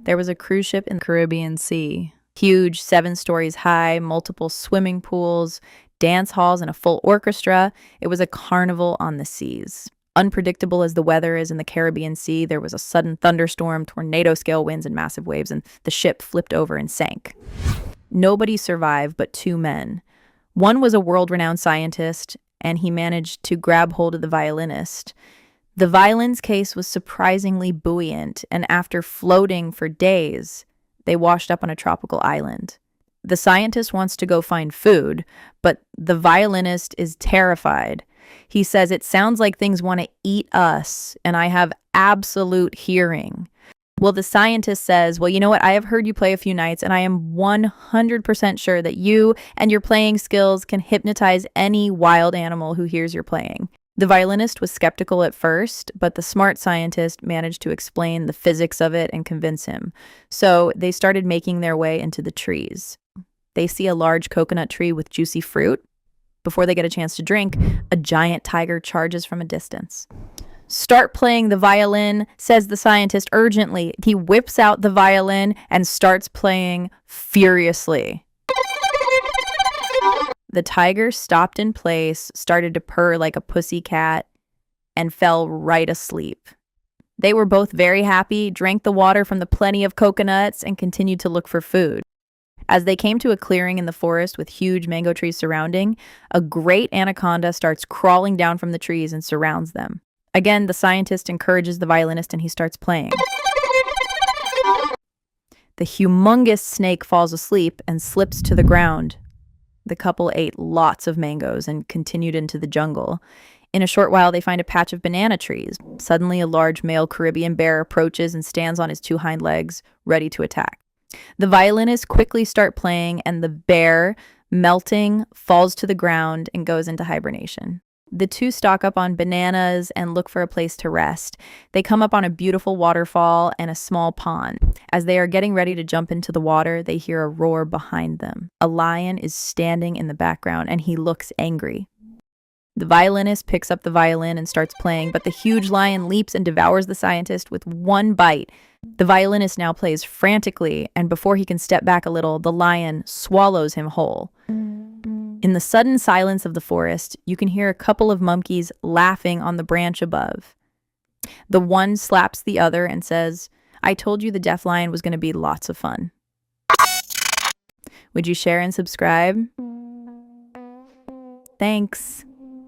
There was a cruise ship in the Caribbean Sea. Huge, 7 stories high, multiple swimming pools, dance halls, and a full orchestra. It was a carnival on the seas. Unpredictable as the weather is in the Caribbean Sea, there was a sudden thunderstorm, tornado-scale winds, and massive waves, and the ship flipped over and sank. Nobody survived but 2 men. One was a world-renowned scientist, and he managed to grab hold of the violinist. The violin's case was surprisingly buoyant, and after floating for days, they washed up on a tropical island. The scientist wants to go find food, but the violinist is terrified. He says, "It sounds like things want to eat us, and I have absolute hearing." Well, the scientist says, "Well, you know what? I have heard you play a few nights, and I am 100% sure that you and your playing skills can hypnotize any wild animal who hears your playing." The violinist was skeptical at first, but the smart scientist managed to explain the physics of it and convince him. So they started making their way into the trees. They see a large coconut tree with juicy fruit. Before they get a chance to drink, a giant tiger charges from a distance. "Start playing the violin," says the scientist urgently. He whips out the violin and starts playing furiously. The tiger stopped in place, started to purr like a pussy cat, and fell right asleep. They were both very happy, drank the water from the plenty of coconuts, and continued to look for food. As they came to a clearing in the forest with huge mango trees surrounding, a great anaconda starts crawling down from the trees and surrounds them. Again, the scientist encourages the violinist and he starts playing. The humongous snake falls asleep and slips to the ground. The couple ate lots of mangoes and continued into the jungle. In a short while, they find a patch of banana trees. Suddenly, a large male Caribbean bear approaches and stands on his 2 hind legs, ready to attack. The violinists quickly start playing, and the bear, melting, falls to the ground and goes into hibernation. The 2 stock up on bananas and look for a place to rest. They come up on a beautiful waterfall and a small pond. As they are getting ready to jump into the water, they hear a roar behind them. A lion is standing in the background, and he looks angry. The violinist picks up the violin and starts playing, but the huge lion leaps and devours the scientist with 1 bite. The violinist now plays frantically, and before he can step back a little, the lion swallows him whole. In the sudden silence of the forest, you can hear a couple of monkeys laughing on the branch above. The one slaps the other and says, "I told you the deaf lion was going to be lots of fun." Would you share and subscribe? Thanks.